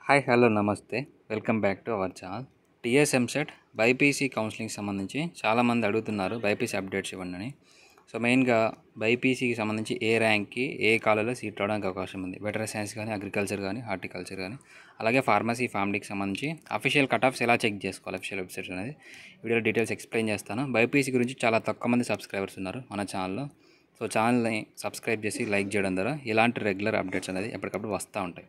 Hi hello నమస్తే welcome back to our channel. TS EAMCET BiPC counselling సంబంధించి చాలామంది అడుగుతున్నారు బైపీసీ అప్డేట్స్ ఇవ్వండి అని. సో మెయిన్గా బైపీసీకి సంబంధించి ఏ ర్యాంక్కి ఏ కాలేజ్లో సీట్ రావడానికి అవకాశం ఉంది, వెటరీ సైన్స్ కానీ, అగ్రికల్చర్ కానీ, హార్టికల్చర్ కానీ, అలాగే ఫార్మసీ ఫ్యామిలీకి సంబంధించి అఫీషియల్ కట్ ఆఫ్స్ ఎలా చెక్ చేసుకోవాలి అఫీషియల్ వెబ్సైట్స్ అనేది వీడియోలో డీటెయిల్స్ ఎక్స్ప్లెయిన్ చేస్తాను. బైపీసీ గురించి చాలా తక్కువ మంది సబ్స్క్రైబర్స్ ఉన్నారు మన ఛానల్లో. సో ఛానల్ని సబ్స్క్రైబ్ చేసి లైక్ చేయడం ద్వారా ఇలాంటి రెగ్యులర్ అప్డేట్స్ అనేది ఎప్పటికప్పుడు వస్తూ ఉంటాయి.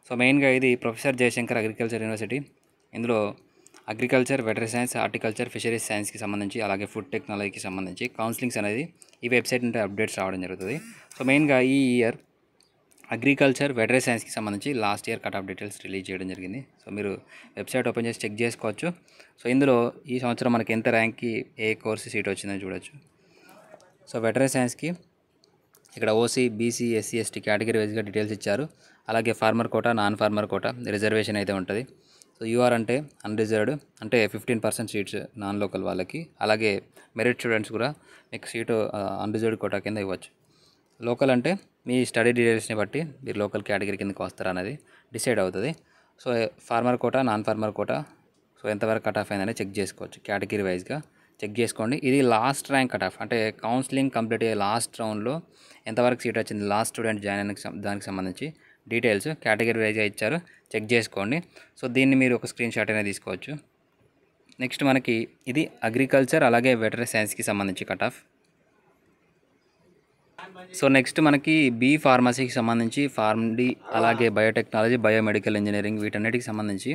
సో మెయిన్గా ఇది ప్రొఫెసర్ జయశంకర్ అగ్రికల్చర్ యూనివర్సిటీ. ఇందులో అగ్రికల్చర్, వెటరీ సైన్స్, హార్టికల్చర్, ఫిషరీస్ సైన్స్కి సంబంధించి, అలాగే ఫుడ్ టెక్నాలజీకి సంబంధించి కౌన్సిలింగ్స్ అనేది ఈ వెబ్సైట్ నుండి అప్డేట్స్ రావడం జరుగుతుంది. సో మెయిన్గా ఈ ఇయర్ అగ్రికల్చర్, వెటరీ సైన్స్కి సంబంధించి last year cut off details release చేయడం జరిగింది. సో మీరు వెబ్సైట్ ఓపెన్ చేసి చెక్ చేసుకోవచ్చు. సో ఇందులో ఈ సంవత్సరం మనకి ఎంత ర్యాంక్కి ఏ కోర్సు సీట్ వచ్చిందని చూడొచ్చు. సో వెటరీ సైన్స్కి ఇక్కడ OC, BC, SC, ST category వైజ్గా డీటెయిల్స్ ఇచ్చారు. అలాగే farmer quota, non farmer quota reservation అయితే ఉంటుంది. సో యూఆర్ అంటే అన్రిజర్వ్డ్, అంటే 15% సీట్స్ నాన్ లోకల్ వాళ్ళకి. అలాగే మెరిట్ స్టూడెంట్స్ కూడా మీకు సీటు అన్రిజర్వ్డ్ కోటా కింద ఇవ్వచ్చు. లోకల్ అంటే మీ స్టడీ డీటెయిల్స్ని బట్టి మీరు లోకల్ కేటగిరీ కిందకి వస్తారా అనేది డిసైడ్ అవుతుంది. So farmer quota, non farmer quota so ఎంతవరకు కట్ ఆఫ్ అయిందని చెక్ చేసుకోవచ్చు. కేటగిరీ వైజ్గా చెక్ చేసుకోండి. ఇది లాస్ట్ ర్యాంక్ కట్ ఆఫ్, అంటే కౌన్సిలింగ్ కంప్లీట్ అయ్యే లాస్ట్ రౌండ్లో ఎంతవరకు సీట్ వచ్చింది, లాస్ట్ స్టూడెంట్ జాయిన్ అయిన దానికి సంబంధించి డీటెయిల్స్ కేటగిరీ వైజ్గా ఇచ్చారు, చెక్ చేసుకోండి. సో దీన్ని మీరు ఒక స్క్రీన్ షాట్ అనేది తీసుకోవచ్చు. నెక్స్ట్ మనకి ఇది అగ్రికల్చర్ అలాగే వెటరీ సైన్స్కి సంబంధించి కట్ ఆఫ్. సో నెక్స్ట్ మనకి బీ ఫార్మసీకి సంబంధించి ఫార్మడీ, అలాగే బయోటెక్నాలజీ, బయోమెడికల్ ఇంజనీరింగ్ వీటన్నిటికి సంబంధించి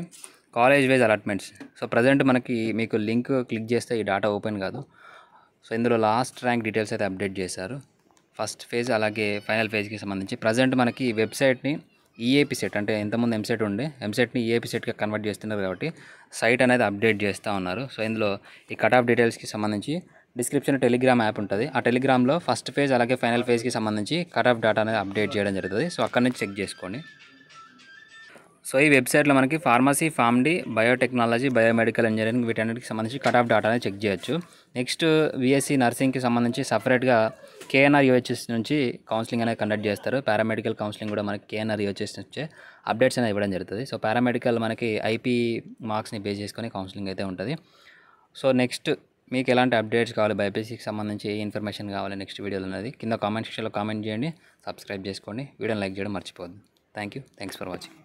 college wise allotments. So present మనకి మీకు లింక్ క్లిక్ చేస్తే ఈ డేటా ఓపెన్ కాదు. సో ఇందులో లాస్ట్ ర్యాంక్ డీటెయిల్స్ అయితే అప్డేట్ చేశారు. ఫస్ట్ ఫేజ్ అలాగే ఫైనల్ ఫేజ్కి సంబంధించి ప్రజెంట్ మనకి వెబ్సైట్ని ఈఏపీ సెట్, అంటే ఇంతకుముందు ఎంసెట్ ఉండే ఎంసెట్ని ఈఏపీ సెట్గా కన్వర్ట్ చేస్తున్నారు కాబట్టి సైట్ అనేది అప్డేట్ చేస్తూ ఉన్నారు. సో ఇందులో ఈ కట్ ఆఫ్ డీటెయిల్స్కి సంబంధించి డిస్క్రిప్షన్ టెలిగ్రామ్ యాప్ ఉంటుంది. ఆ టెలిగ్రామ్లో ఫస్ట్ ఫేజ్ అలాగే ఫైనల్ ఫేజ్కి సంబంధించి కట్ ఆఫ్ డేటా అనేది అప్డేట్ చేయడం జరుగుతుంది. సో అక్కడ నుంచి చెక్ చేసుకోండి. సో ఈ వెబ్సైట్లో మనకి pharmacy, PharmD, biotechnology, biomedical engineering వీటన్నిటికి సంబంధించి కట్ ఆఫ్ డేటా అనేది చెక్ చేయొచ్చు. నెక్స్ట్ బీఎస్సీ నర్సింగ్కి సంబంధించి సపరేట్గా కేఎన్ఆర్ యూహెచ్ఎస్ నుంచి కౌన్సిలింగ్ అనేది కండక్ట్ చేస్తారు. పారామెడికల్ కౌన్సిలింగ్ కూడా మనకి కేఎన్ఆర్ యూహెచ్ఎస్ నుంచే అప్డేట్స్ అనేది ఇవ్వడం జరుగుతుంది. సో పారామెడికల్ మనకి ఐపీ మార్క్స్ని బేస్ చేసుకొని కౌన్సిలింగ్ అయితే ఉంటుంది. సో నెక్స్ట్ మీకు ఎలాంటి అప్డేట్స్ కావాలి, బైపీసీకి సంబంధించి ఏ ఇన్ఫర్మేషన్ కావాలి నెక్స్ట్ వీడియోలో అనేది కింద కామెంట్ సెక్షన్లో కామెంట్ చేయండి. సబ్స్క్రైబ్ చేసుకోండి. వీడియోని లైక్ చేయడం మర్చిపోవద్దు. Thanks for watching.